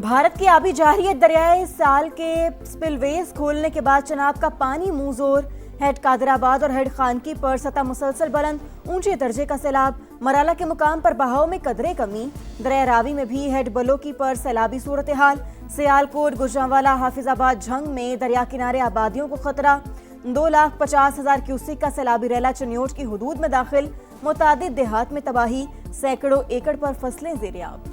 भारत की आबी जारियत दरियाए साल के स्पिलवेज खोलने के बाद चनाब का पानी मुंहजोर। हेड कादराबाद और हेड खानकी पर सतह मुसलसल बुलंद, ऊंचे दर्जे का सैलाब। मराला के मुकाम पर बहाव में कदरे कमी। दरिया रावी में भी हेड बलोकी पर सैलाबी सूरत हाल। सियालकोट, गुजरांवाला, हाफिजाबाद, झंग में दरिया किनारे आबादियों को खतरा। 2,50,000 क्यूसिक का सैलाबी रेला चन्योट की हुदूद में दाखिल। मुतादिद देहात में तबाही, सैकड़ों एकड़ पर फसलें ज़ेर-ए-आब।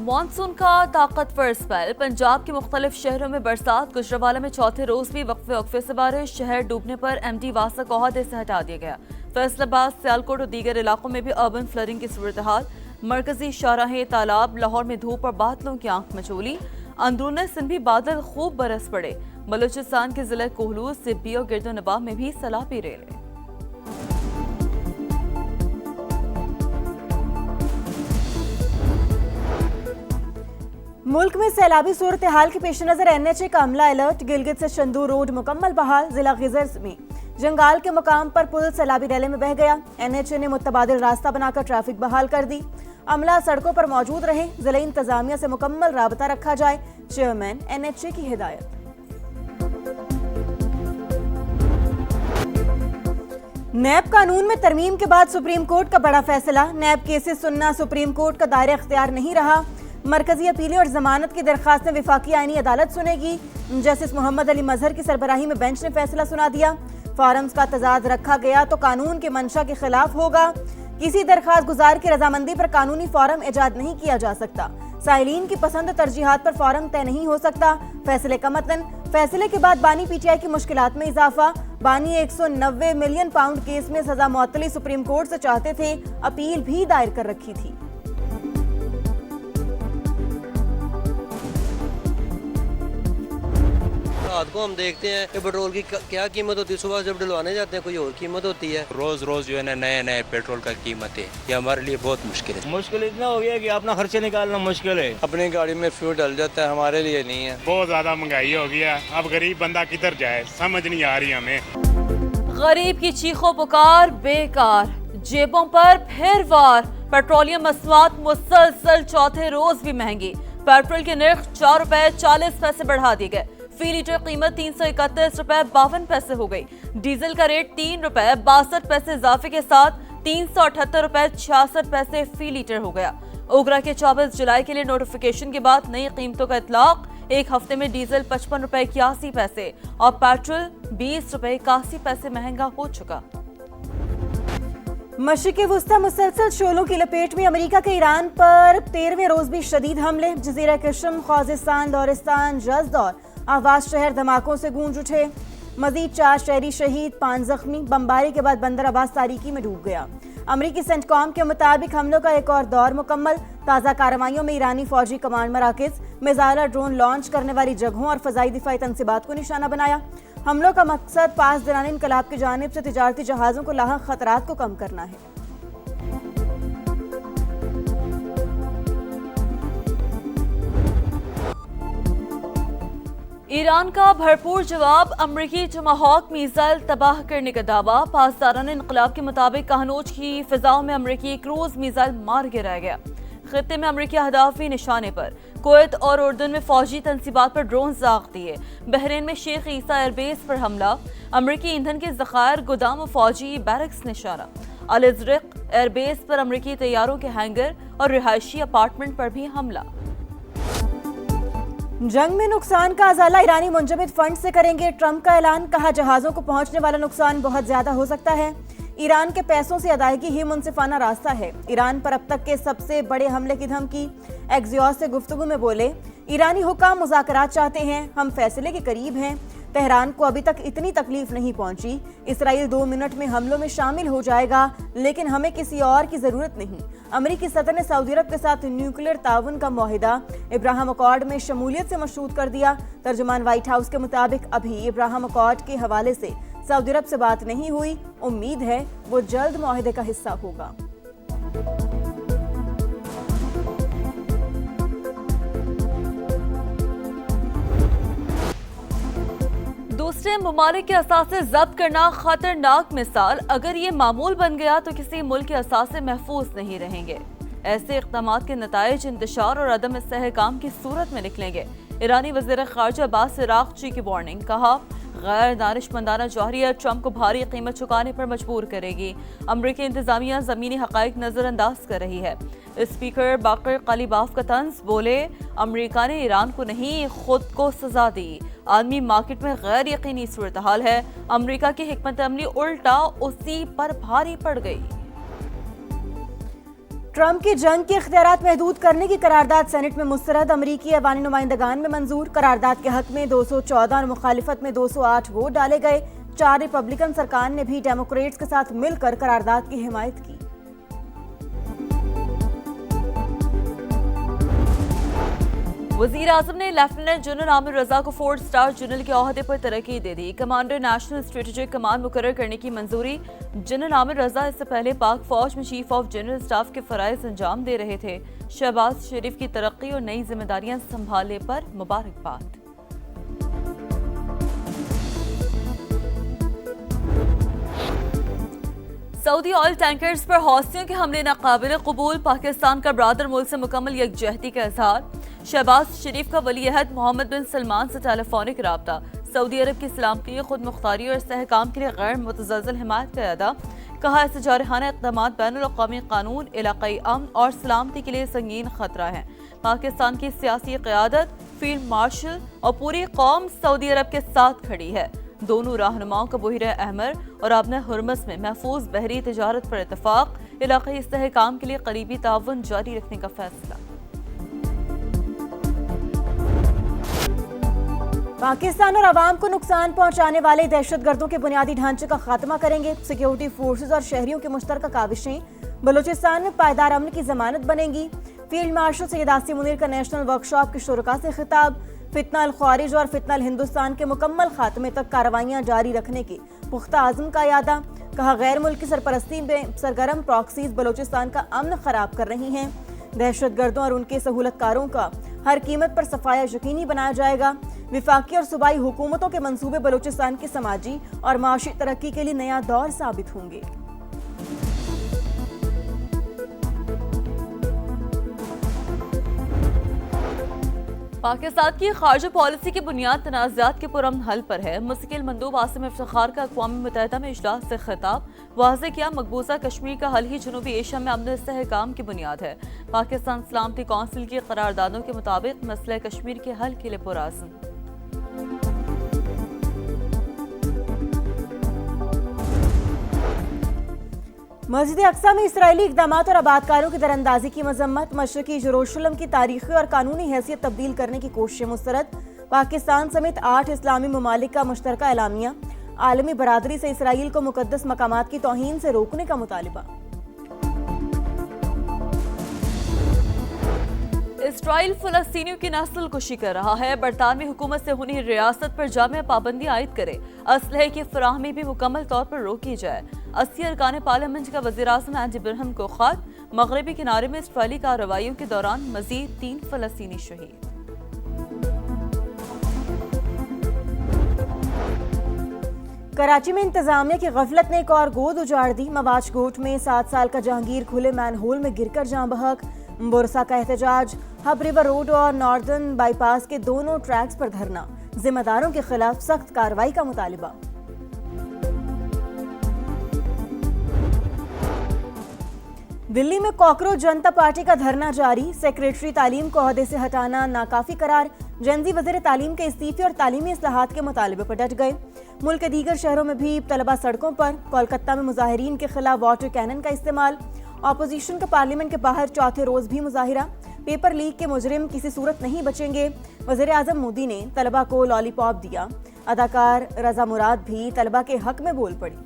मॉनसून का ताकतवर स्पेल। पंजाब के मुख्तलिफ शहरों में बरसात। गुजरांवाला में चौथे रोज भी वक्फे से बारिश। शहर डूबने पर MD वासा को ओहदे से हटा दिया गया। फैसलाबाद, सियालकोट और दीगर इलाकों में भी अर्बन फ्लडिंग की सूरत हाल। मरकजी शाहराहें, तालाब। लाहौर में धूप और बादलों की आंख मचोली। अंदरूनी सिंध भी बादल खूब बरस पड़े। बलूचिस्तान के जिले कोहलूर, सिब्बी और गिरदोनवाह में भी सैलाबी रेले। मुल्क में सैलाबी सूरत हाल के पेश नजर NHA का अमला अलर्ट। गिलगित से चंदू रोड मुकम्मल बहाल। जिला गिजर में जंगाल के मुकाम पर पुल सैलाबी रैले में बह गया। NHA ने मुतबादिल रास्ता बनाकर ट्रैफिक बहाल कर दी। अमला सड़कों पर मौजूद रहे। जिला इंतजामिया से मुकम्मल राबता रखा जाए, चेयरमैन NHA की हिदायत। नैब कानून में तरमीम के बाद सुप्रीम कोर्ट का बड़ा फैसला। नैब केसेस सुनना सुप्रीम कोर्ट का दायरा इख्तियार नहीं रहा। मरकजी अपीलें और जमानत की दरखास्तें विफाकी आईनी अदालत सुनेगी। जस्टिस मोहम्मद अली मजहर की सरबराही में बेंच ने फैसला सुना दिया। फार्म्स का तजाद रखा गया तो कानून के मंशा के खिलाफ होगा। किसी दरखास्त गुजार की रजामंदी पर कानूनी फॉर्म ईजाद नहीं किया जा सकता। साइलीन की पसंद तरजीहात पर फॉर्म तय नहीं हो सकता। फैसले का मतन। फैसले के बाद बानी PTI की मुश्किलात में इजाफा। बानी 190 मिलियन पाउंड केस में सजा मुअत्तली सुप्रीम कोर्ट से चाहते थे। अपील भी दायर कर रखी थी। रात को हम देखते हैं कि पेट्रोल की क्या कीमत होती है। सुबह जब डलवाने जाते हैं कोई और कीमत होती है। रोज रोज जो है ना नए पेट्रोल का कीमत है, ये हमारे लिए बहुत मुश्किल है। मुश्किल इतना हो गया कि अपना खर्चे निकालना मुश्किल है। अपनी गाड़ी में फ्यूल डल जाता है, हमारे लिए नहीं है। बहुत ज्यादा महंगाई हो गया। अब गरीब बंदा किधर जाए, समझ नहीं आ रही हमें। गरीब की चीखों पुकार बेकार। जेबों पर फिर वार। पेट्रोलियम मसनूआत मुसलसल चौथे रोज भी महंगी। पेट्रोल के निर्ख ₹4.40 बढ़ा दिए गए। फी लीटर कीमत ₹331.52 हो गई। डीजल का रेट ₹3.62 इजाफे के साथ ₹378.66 फी लीटर हो गया। ओगरा के 24 जुलाई के लिए नोटिफिकेशन के बाद नई कीमतों का इतलाक। एक हफ्ते में डीजल ₹55.81 और पेट्रोल ₹20.81 महंगा हो चुका। मशरिक़ वुस्ता मुसलसल शोलों की लपेट में। अमेरिका के ईरान पर 13वें रोज भी शदीद हमले। जजीरा कश्म, ख्वाजिस्तान, दौरिस्तान, जज्द और आवाज शहर धमाकों से गूंज उठे। मजीद 4 शहरी शहीद, 5 जख्मी। बमबारी के बाद बंदर अब्बास तारीकी में डूब गया। अमरीकी सेंटकॉम के मुताबिक हमलों का एक और दौर मुकम्मल। ताज़ा कार्रवाइयों में ईरानी फौजी कमांड मराकज़, मिसाइल ड्रोन लॉन्च करने वाली जगहों और फ़ज़ाई दिफाई तनसीबात को निशाना बनाया। हमलों का मकसद पास दरान इनकलाब की जानिब से तिजारती जहाज़ों को लाहक खतरात को कम करना है। ईरान का भरपूर जवाब। अमरीकी टमाहॉक मिसाइल तबाह करने का दावा। पासदारान इनकलाब के मुताबिक कहनोज की फिजाओं में अमरीकी क्रूज मिसाइल मार गिराया गया। खित्ते में अमरीकी अहदाफी निशाने पर। कुवैत और उर्दन में फौजी तनसीबात पर ड्रोन दाग दिए। बहरीन में शेख ईसा एयरबेस पर हमला। अमरीकी ईंधन के ज़खायर, गोदाम और फौजी बैरक्स निशाना। अल-इज़्रिक एयरबेस पर अमरीकी तैयारों के हैंगर और रिहायशी अपार्टमेंट पर भी हमला। जंग में नुकसान का अजाला ईरानी मुंजमद फंड से करेंगे। ट्रंप का ऐलान। कहा जहाजों को पहुंचने वाला नुकसान बहुत ज्यादा हो सकता है। ईरान के पैसों से अदायगी ही मुनसिफाना रास्ता है। ईरान पर अब तक के सबसे बड़े हमले की धमकी। एक्सियोस से गुफ्तगू में बोले, ईरानी हुकाम मुज़ाकरात चाहते हैं, हम फैसले के करीब हैं। तेहरान को अभी तक इतनी तकलीफ नहीं पहुंची। इसराइल 2 मिनट में हमलों में शामिल हो जाएगा, लेकिन हमें किसी और की जरूरत नहीं। अमेरिकी सदर ने सऊदी अरब के साथ न्यूक्लियर ताउन का मुआहिदा इब्राहिम अकॉर्ड में शमूलियत से मशरूत कर दिया। तर्जुमान व्हाइट हाउस के मुताबिक अभी इब्राहिम अकॉर्ड के हवाले से सऊदी अरब से बात नहीं हुई। उम्मीद है वो जल्द मुआहिदे का हिस्सा होगा। दूसरे ममालिक के असासे जब्त करना खतरनाक मिसाल। अगर ये मामूल बन गया तो किसी मुल्क के असासे महफूज नहीं रहेंगे। ऐसे इक़दाम के नताइज इंतशार और अदम इस्तेहकाम की सूरत में निकलेंगे। ईरानी वज़ीर ख़ारजा अब्बास अराग़ची की वार्निंग, कहा गैर दानिशमंदाना जौहरियत ट्रंप को भारी कीमत चुकाने पर मजबूर करेगी। अमरीकी इंतजामिया ज़मीनी हक़ाइक़ नज़रअंदाज कर रही है। स्पीकर बाकर कालीबाफ का तंज, बोले अमरीका ने ईरान को नहीं खुद को सजा दी। आलमी मार्केट में गैर यकीनी सूरत हाल है। अमरीका की हिकमत अमली उल्टा उसी पर भारी पड़ गई। ट्रंप की जंग के इख्तियारात महदूद करने की करारदाद सेनेट में मुस्तरद, अमरीकी ऐवानी नुमाइंदगान में मंजूर। करारदाद के हक में 214 और मुखालिफत में 208 वोट डाले गए। 4 रिपब्लिकन सरकार ने भी डेमोक्रेट्स के साथ मिलकर करारदाद की हिमायत की। वज़ीर आज़म ने लेफ्टिनेंट जनरल आमिर रजा को 4 स्टार जनरल के ओहदे पर तरक्की दे दी। कमांडर नेशनल स्ट्रेटेजिक कमांड मुकर्रर करने की मंजूरी। जनरल आमिर रजा इससे पहले पाक फौज में चीफ ऑफ जनरल स्टाफ के फराइज अंजाम दे रहे थे। शहबाज शरीफ की तरक्की और नई जिम्मेदारियां संभालने पर मुबारकबाद। सऊदी ऑयल टैंकर्स पर हौसियों के हमले नाकाबिल कबूल, पाकिस्तान का ब्रादर मुल्क से मुकम्मल यकजहती का इजहार। शहबाज शरीफ का वली अहद मोहम्मद बिन सलमान से टेलीफोनिक राब्ता। सऊदी अरब की सलामती, खुद मुख्तारी और इस्तेहकाम के लिए गैर मुतज़लज़ल हिमायत का अदा। कहा ऐसे जारहाना इक़दामात बैनुल-अक़वामी कानून, इलाक़ाई अमन और सलामती के लिए संगीन खतरा है। पाकिस्तान की सियासी क़यादत, फील्ड मार्शल और पूरी कौम सऊदी अरब के साथ खड़ी है। दोनों रहनुमाओं का बहिरा अहमर और आबना हुर्मस में महफूज बहरी तिजारत पर इत्तफाक, इलाक़ाई इस्तेहकाम के लिए करीबी ताउन जारी रखने का फैसला। पाकिस्तान और अवाम को नुकसान पहुंचाने वाले दहशतगर्दों के बुनियादी ढांचे का खात्मा करेंगे। सिक्योरिटी फोर्सेज और शहरियों की मुश्तरका काविशें बलूचिस्तान में पायदार अमन की जमानत बनेंगी। फील्ड मार्शल सैयद आसिम मुनीर का नेशनल वर्कशॉप के शुरका से खिताब। फितना अल ख्वारिज और फितना अल हिंदुस्तान के मुकम्मल खात्मे तक कार्रवाइयां जारी रखने के पुख्ता आज़म का यादा। कहा गैर मुल्की सरपरस्ती में सरगर्म प्रॉक्सीज बलूचिस्तान का अमन खराब कर रही हैं। दहशतगर्दों और उनके सहूलतकारों का हर कीमत पर सफाया यकीनी बनाया जाएगा। विफाकी और सूबाई हुकूमतों के मंसूबे बलूचिस्तान की समाजी और माशी तरक्की के लिए नया दौर साबित होंगे। पाकिस्तान की खारजा पॉलिसी की बुनियाद तनाज़ात के पुरअमन हल पर है। मुस्तकिल मंदूब आसिम इफ्तिखार का अक़वाम मुत्तहिदा में इजलास से खिताब। वाज़ेह किया मकबूजा कश्मीर का हल ही जनूबी एशिया में अमन इस्तेहकाम की बुनियाद है। पाकिस्तान सलामती कौंसिल की करारदादों के मुताबिक मसला कश्मीर के हल के लिए पुरअज़्म। मस्जिद अक्सा में इसराइली इक़दाम और आबादकारों की दरअंदाजी की मजम्मत। मशरकी यरूशलेम की तारीखी और कानूनी हैसियत तब्दील करने की कोशिशें मुस्तरद। पाकिस्तान समेत 8 इस्लामी ममालिक का मुश्तरका एलामिया। आलमी बरादरी से इसराइल को मुकद्दस मकामात की तौहीन से रोकने का मुतालिबा। इसराइल फ़लस्तीनियों की नस्ल कुशी कर रहा है। बरतानवी हुकूमत से हुई रियासत पर जामे पाबंदी आयद करे। असलहे की फराहमी भी मुकम्मल तौर पर रोकी जाए। 80 अरकान पार्लियामेंट का वज़ीर-ए-आज़म एंडी बरहम को ख़त। मगरबी किनारे में इसराइली कार्रवाइयों के दौरान मज़ीद 3 फ़लस्तीनी शहीद। कराची में इंतजामिया की गफलत ने एक और गोद उजाड़ दी। मवाज कोट में 7 साल का जहांगीर खुले मैनहोल में गिरकर जाँ बहक। बुरसा का एहतजाज। हब रिवर रोड और नॉर्दर्न बाईपास के दोनों ट्रैक्स पर धरना। जिम्मेदारों के खिलाफ सख्त कार्रवाई का मुतालिबा। दिल्ली में कॉकरोच जनता पार्टी का धरना जारी। सेक्रेटरी तालीम को ओहदे से हटाना नाकाफी करार। जेंजी वज़ीर तालीम के इस्तीफे और तालीमी इस्लाहात के मुतालिबे पर डट गए। मुल्क के दीगर शहरों में भी तलबा सड़कों पर। कोलकाता में मुजाहिरीन के खिलाफ वाटर कैनन का इस्तेमाल। ऑपोजिशन का पार्लियामेंट के बाहर चौथे रोज भी मुजाहिरा। पेपर लीक के मुजरिम किसी सूरत नहीं बचेंगे। वज़ीर आज़म मोदी ने तलबा को लॉलीपॉप दिया। अदाकार रजा मुराद भी तलबा के हक में बोल पड़ी।